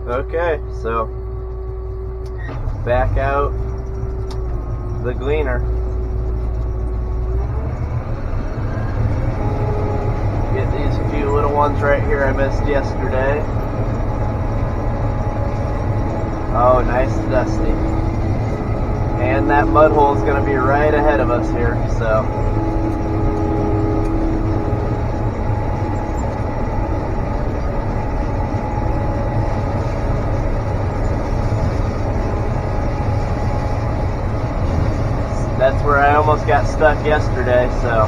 Okay, so back out the Gleaner. Get these few little ones right here I missed yesterday. Oh, nice and dusty. And that mud hole is going to be right ahead of us here, so. That's where I almost got stuck yesterday, so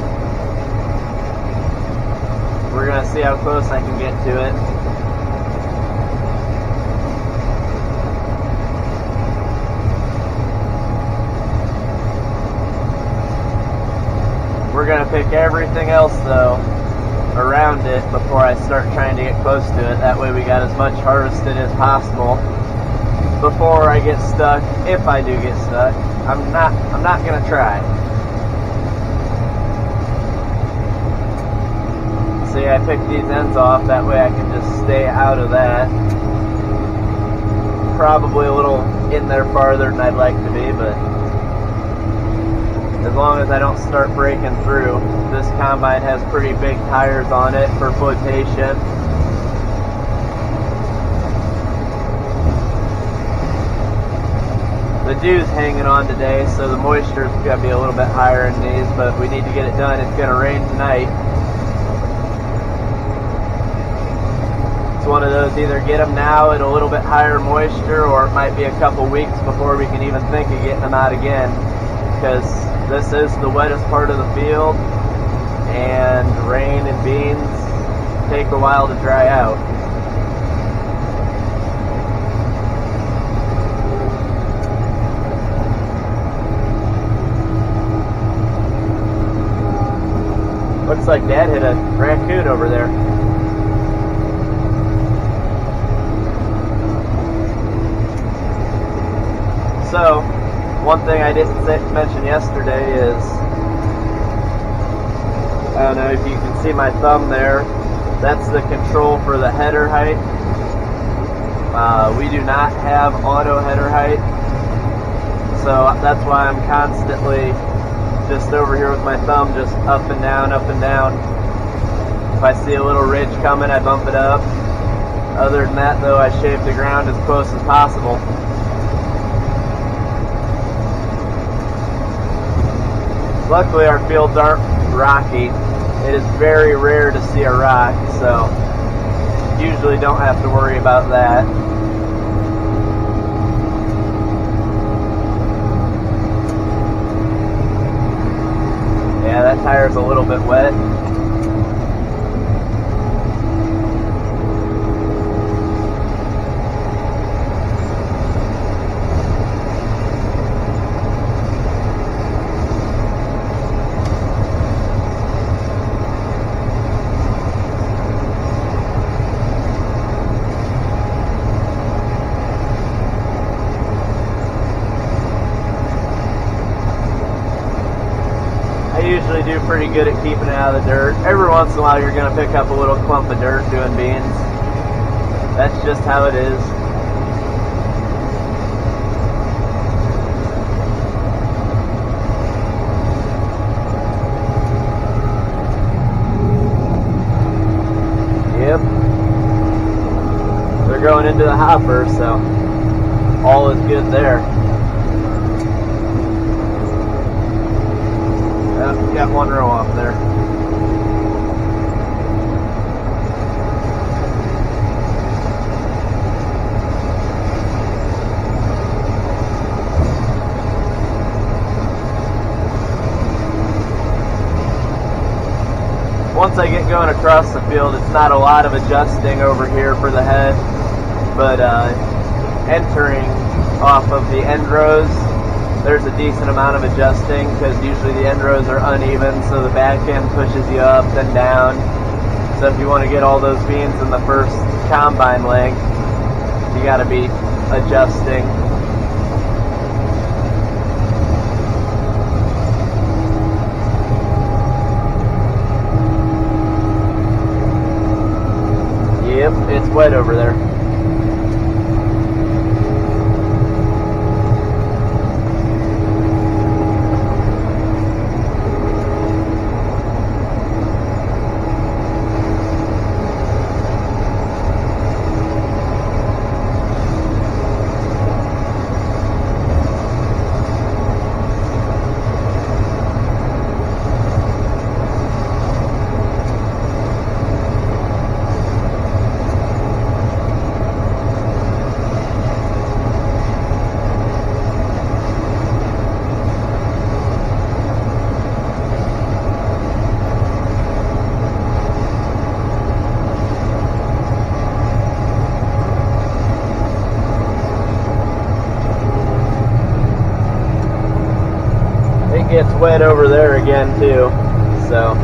we're going to see how close I can get to it. We're going to pick everything else, though, around it before I start trying to get close to it. That way we got as much harvested as possible before I get stuck, if I do get stuck. I'm not gonna try. See, I picked these ends off, that way I can just stay out of that. Probably a little in there farther than I'd like to be, but as long as I don't start breaking through. This combine has pretty big tires on it for flotation. The dew's hanging on today, so the moisture's going to be a little bit higher in these, but we need to get it done. It's going to rain tonight. It's one of those, either get them now at a little bit higher moisture, or it might be a couple weeks before we can even think of getting them out again, because this is the wettest part of the field, and rain and beans take a while to dry out. Looks like Dad hit a raccoon over there. So, one thing I didn't mention yesterday is, I don't know if you can see my thumb there, that's the control for the header height. We do not have auto header height, so that's why I'm constantly just over here with my thumb, just up and down, up and down. If I see a little ridge coming, I bump it up. Other than that, though, I shave the ground as close as possible. Luckily, our fields aren't rocky. It is very rare to see a rock, so usually don't have to worry about that. Yeah, that tire's a little bit wet. Usually do pretty good at keeping it out of the dirt. Every once in a while you're going to pick up a little clump of dirt doing beans. That's just how it is. Yep. They're going into the hopper, so all is good there. Got one row off there. Once I get going across the field, it's not a lot of adjusting over here for the head, but entering off of the end rows, there's a decent amount of adjusting, because usually the end rows are uneven, so the back end pushes you up and down. So if you want to get all those beans in the first combine leg, you got to be adjusting. Yep, it's wet over there. wet over there again too, so.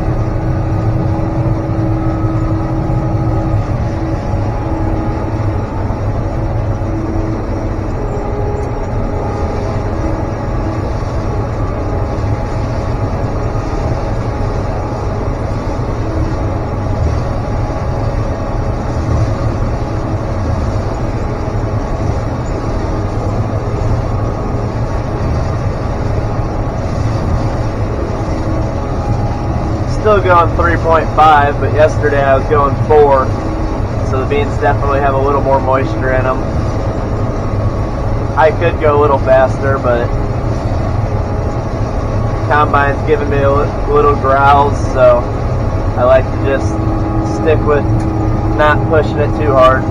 Still going 3.5, but yesterday I was going 4, so the beans definitely have a little more moisture in them. I could go a little faster, but the combine's giving me a little growls, so I like to just stick with not pushing it too hard.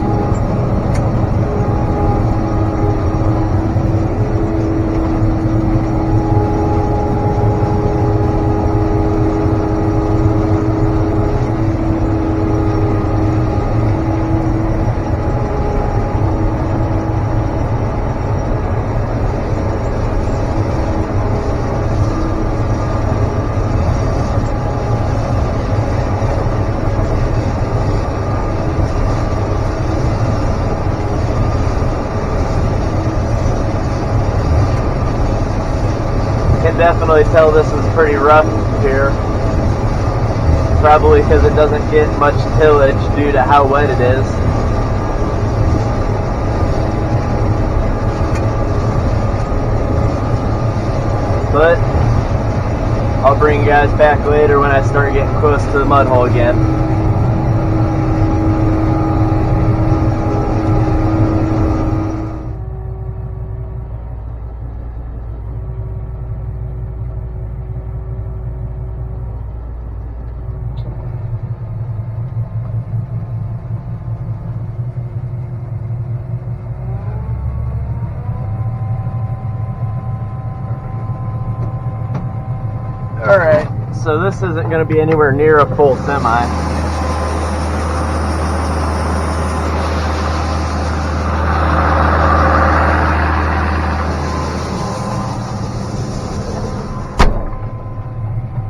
Definitely tell this is pretty rough here, probably because it doesn't get much tillage due to how wet it is. But I'll bring you guys back later when I start getting close to the mud hole again. Alright, so this isn't going to be anywhere near a full semi.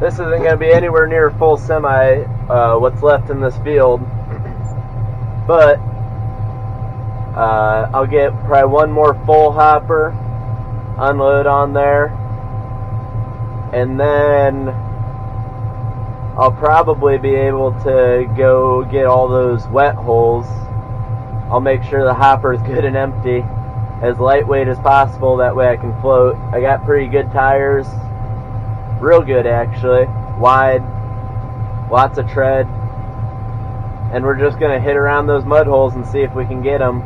This isn't going to be anywhere near a full semi, what's left in this field. But I'll get probably one more full hopper, unload on there. And then I'll probably be able to go get all those wet holes. I'll make sure the hopper is good and empty, as lightweight as possible, that way I can float. I got pretty good tires, real good actually, wide, lots of tread, and we're just going to hit around those mud holes and see if we can get them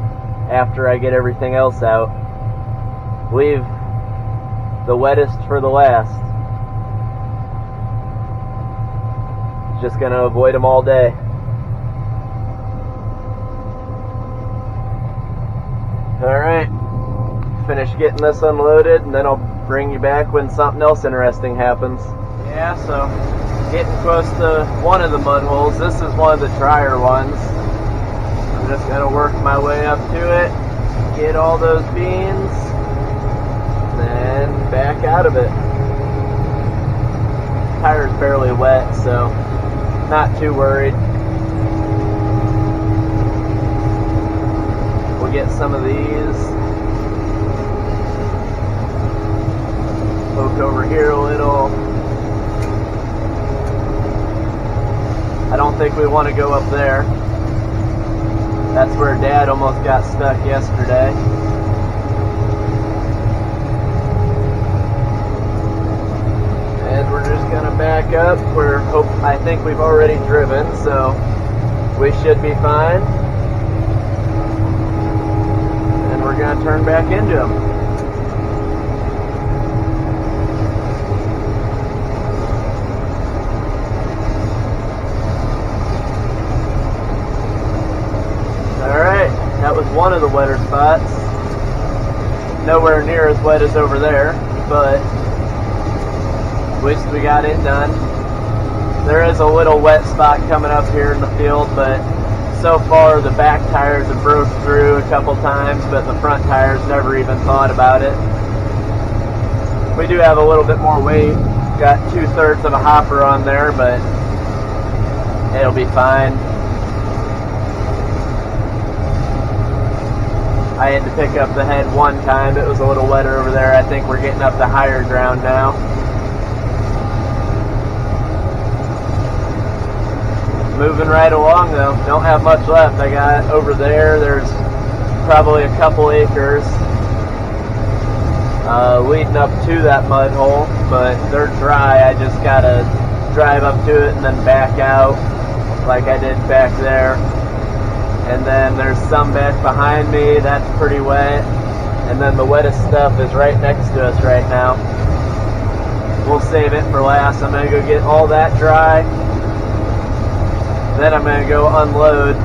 after I get everything else out. Leave the wettest for the last. Just going to avoid them all day. Alright, finish getting this unloaded and then I'll bring you back when something else interesting happens. Yeah, so getting close to one of the mud holes. This is one of the drier ones. I'm just going to work my way up to it, get all those beans, then back out of it. Tire's barely wet, so not too worried. We'll get some of these. Poke over here a little. I don't think we want to go up there. That's where Dad almost got stuck yesterday. And we're just gonna back up. I think we've already driven, so we should be fine. And we're gonna turn back into them. Alright, that was one of the wetter spots. Nowhere near as wet as over there, but at least we got it done. There is a little wet spot coming up here in the field, but so far the back tires have broke through a couple times, but the front tires never even thought about it. We do have a little bit more weight Got 2/3 of a hopper on there, but it'll be fine. I had to pick up the head one time. It was a little wetter over there. I think we're getting up to higher ground now. Moving right along though. Don't have much left. I got over there's probably a couple acres leading up to that mud hole, but they're dry. I just gotta drive up to it and then back out like I did back there. And then there's some back behind me, that's pretty wet. And then the wettest stuff is right next to us right now. We'll save it for last. I'm gonna go get all that dry. Then I'm gonna go unload.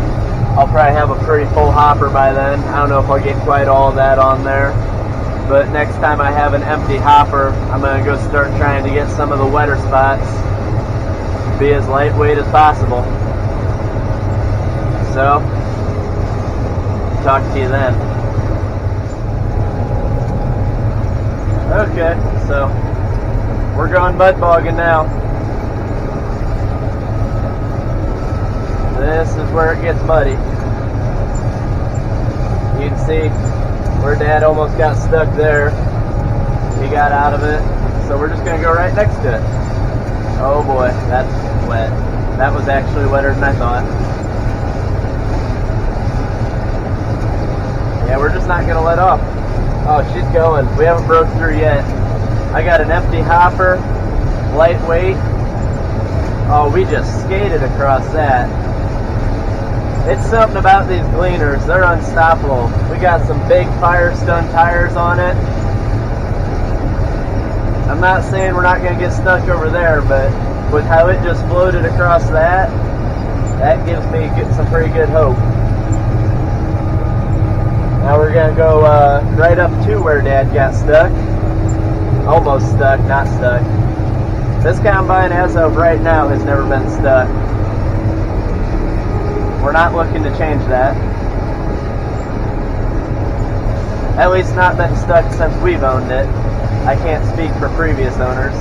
I'll probably have a pretty full hopper by then. I don't know if I'll get quite all of that on there. But next time I have an empty hopper, I'm gonna go start trying to get some of the wetter spots. Be as lightweight as possible. So, talk to you then. Okay, so we're going mud bogging now. This is where it gets muddy. You can see where Dad almost got stuck there. He got out of it. So we're just going to go right next to it. Oh boy, that's wet. That was actually wetter than I thought. Yeah, we're just not going to let off. Oh, she's going. We haven't broke through yet. I got an empty hopper, lightweight. Oh, we just skated across that. It's something about these Gleaners. They're unstoppable. We got some big Firestone tires on it. I'm not saying we're not going to get stuck over there, but with how it just floated across that gives me some pretty good hope. Now we're going to go right up to where Dad got stuck. Almost stuck, not stuck. This combine, as of right now, has never been stuck. We're not looking to change that. At least not been stuck since we've owned it. I can't speak for previous owners.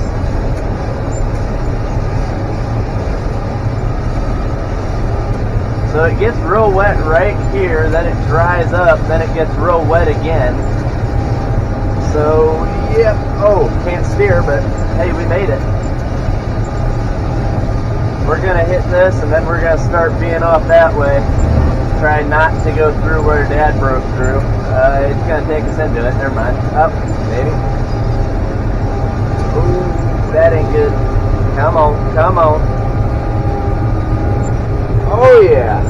So it gets real wet right here, then it dries up, then it gets real wet again. So, yep. Oh, can't steer, but hey, we made it. We're going to hit this, and then we're going to start being off that way. Try not to go through where Dad broke through. It's going to take us into it. Never mind. Up, maybe. Ooh, that ain't good. Come on, come on. Oh, yeah.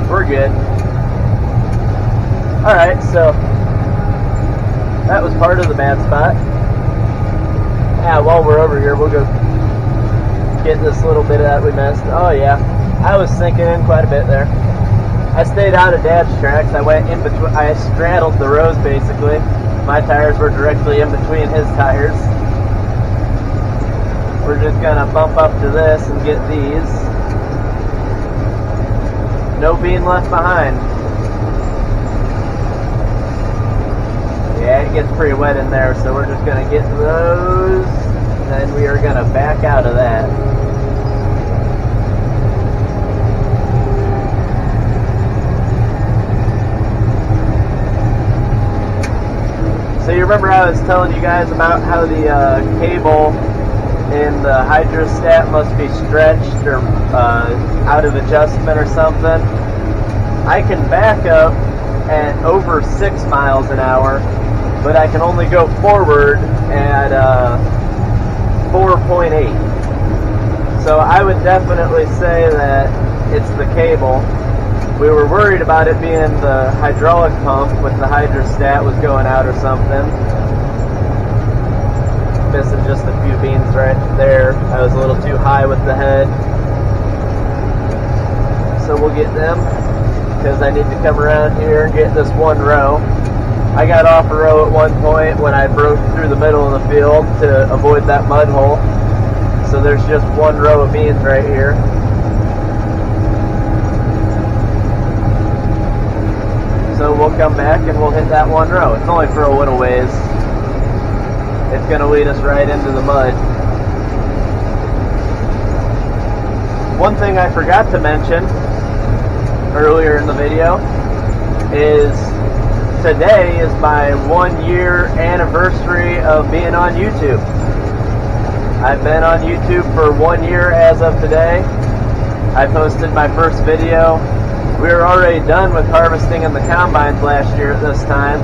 We're good. Alright, so that was part of the bad spot. Yeah, while we're over here, we'll go get this little bit of that we missed. Oh yeah, I was sinking in quite a bit there. I stayed out of Dad's tracks. I went in between. I straddled the rows basically. My tires were directly in between his tires. We're just gonna bump up to this and get these. No being left behind. Yeah, it gets pretty wet in there, so we're just gonna get those. Then we are gonna back out of that. So you remember I was telling you guys about how the cable in the hydrostat must be stretched or out of adjustment or something? I can back up at over 6 miles an hour, but I can only go forward at 4.8. So I would definitely say that it's the cable. We were worried about it being the hydraulic pump with the hydrostat was going out or something. Missing just a few beans right there. I was a little too high with the head. So we'll get them because I need to come around here and get this one row. I got off a row at one point when I broke through the middle of the field to avoid that mud hole. So there's just one row of beans right here. So we'll come back and we'll hit that one row. It's only for a little ways. it's going to lead us right into the mud. One thing I forgot to mention earlier in the video is today is my 1 year anniversary of being on YouTube. I've been on YouTube for 1 year as of today. I posted my first video. We were already done with harvesting in the combines last year at this time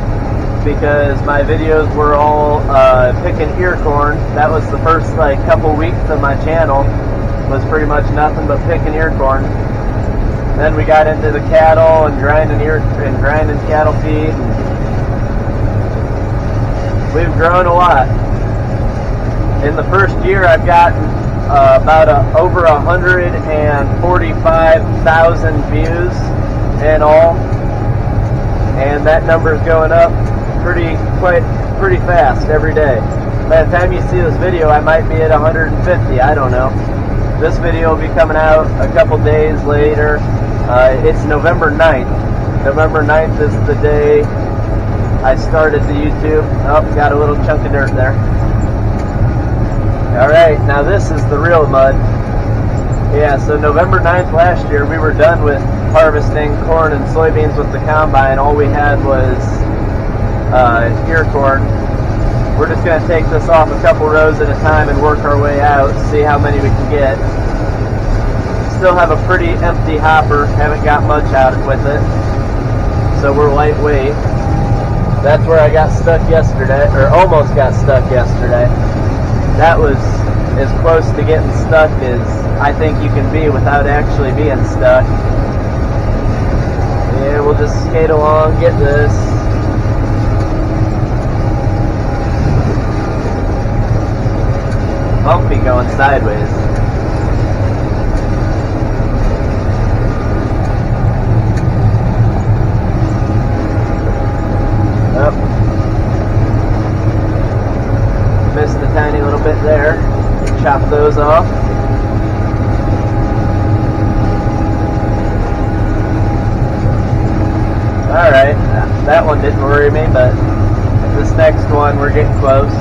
because my videos were all picking ear corn. That was the first couple weeks of my channel, was pretty much nothing but picking ear corn. Then we got into the cattle and grinding cattle feed. We've grown a lot. In the first year, I've gotten about over 145,000 views in all, and that number is going up pretty fast every day. By the time you see this video, I might be at 150. I don't know. This video will be coming out a couple days later. It's November 9th. November 9th is the day I started the YouTube. Oh, got a little chunk of dirt there. Alright, now this is the real mud. Yeah, so November 9th last year, we were done with harvesting corn and soybeans with the combine. All we had was ear corn. We're just going to take this off a couple rows at a time and work our way out, see how many we can get. Still have a pretty empty hopper, haven't got much out with it, so we're lightweight. That's where I got stuck yesterday, or almost got stuck yesterday. That was as close to getting stuck as I think you can be without actually being stuck. Yeah, we'll just skate along, get this. Bumpy going sideways. Oh. Missed a tiny little bit there. Chop those off. Alright, that one didn't worry me, but this next one we're getting close.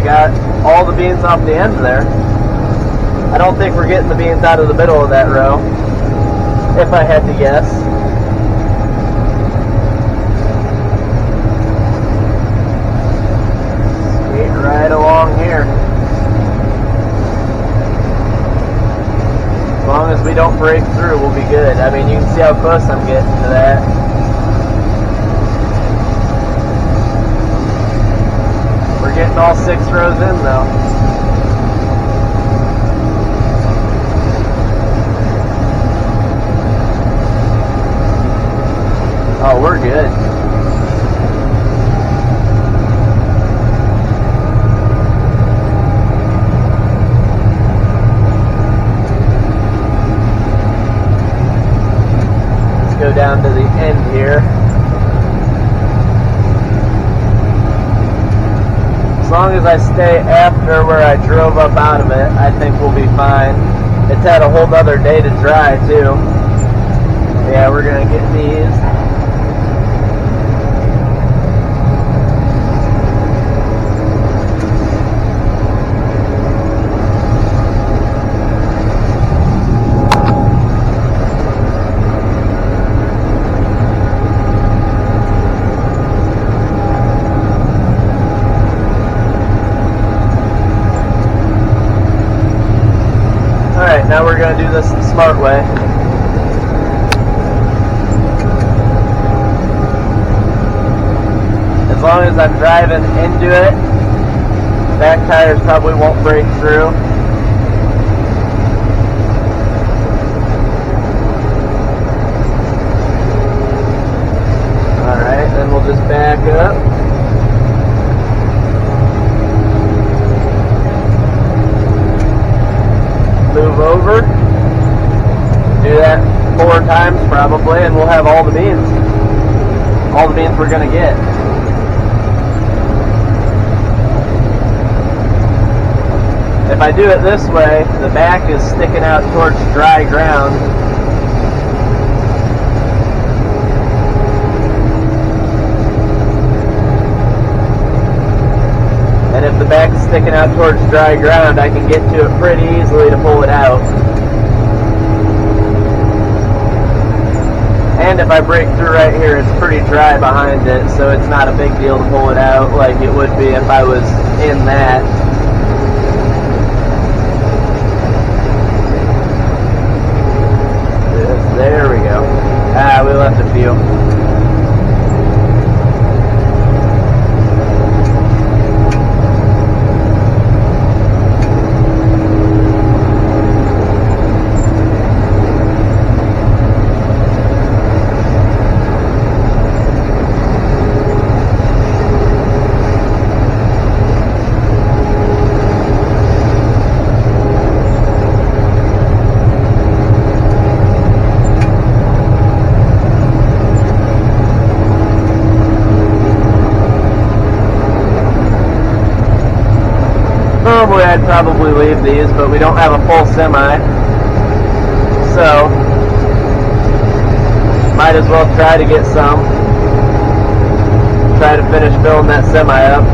Got all the beans off the end there. I don't think we're getting the beans out of the middle of that row, if I had to guess. Skate right along here. As long as we don't break through, we'll be good. I mean, you can see how close I'm getting to that. Getting all 6 rows in though. Oh, we're good. Let's go down to the end here. As long as I stay after where I drove up out of it, I think we'll be fine. It's had a whole other day to dry too. Yeah, we're gonna get these. Now we're going to do this the smart way. As long as I'm driving into it, back tires probably won't break through. Alright, then we'll just back up. Move over, do that 4 times probably, and we'll have all the beans we're going to get. If if I do it this way, the back is sticking out towards dry ground. And if the back is sticking out towards dry ground, I can get to it pretty easily to pull it out. And if I break through right here, it's pretty dry behind it, so it's not a big deal to pull it out like it would be if I was in that. There we go. Ah, we left a few. Normally I'd probably leave these, but we don't have a full semi, so might as well try to get some. Try to finish filling that semi up.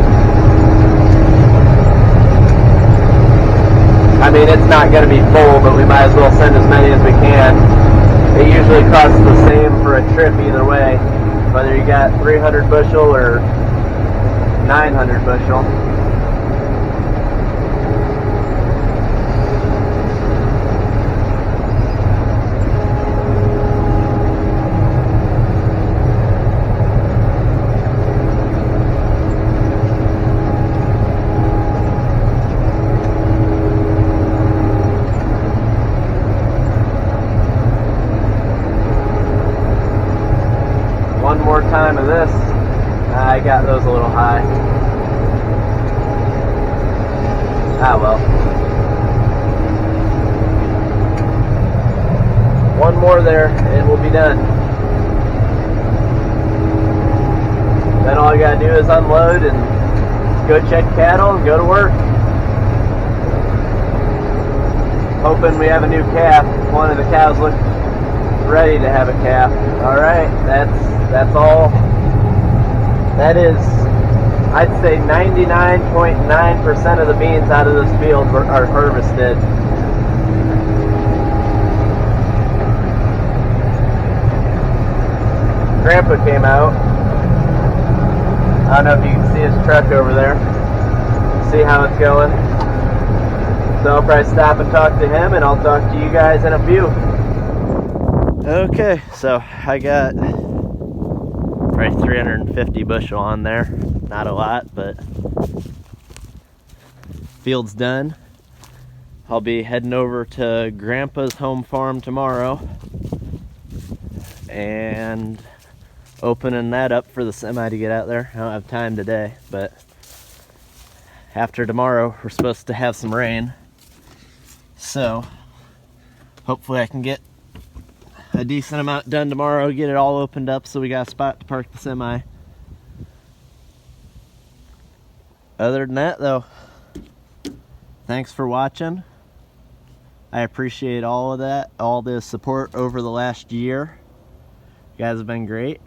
I mean, it's not going to be full, but we might as well send as many as we can. It usually costs the same for a trip either way, whether you got 300 bushel or 900 bushel. One more time of this. I got those a little high. Ah well. One more there and we'll be done. Then all I gotta do is unload and go check cattle and go to work. Hoping we have a new calf. One of the cows looks ready to have a calf. Alright, that's all. That is, I'd say 99.9% of the beans out of this field are harvested. Grandpa came out. I don't know if you can see his truck over there. See how it's going. So I'll probably stop and talk to him, and I'll talk to you guys in a few. Okay, so I got probably 350 bushel on there. Not a lot, but field's done. I'll be heading over to Grandpa's home farm tomorrow and opening that up for the semi to get out there. I don't have time today, but after tomorrow we're supposed to have some rain, so hopefully I can get a decent amount done tomorrow, get it all opened up so we got a spot to park the semi. Other than that though, thanks for watching. I appreciate all of that, all the support over the last year. You guys have been great.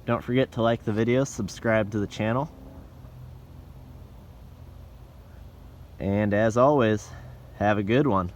Don't forget to like the video, subscribe to the channel. And as always, have a good one.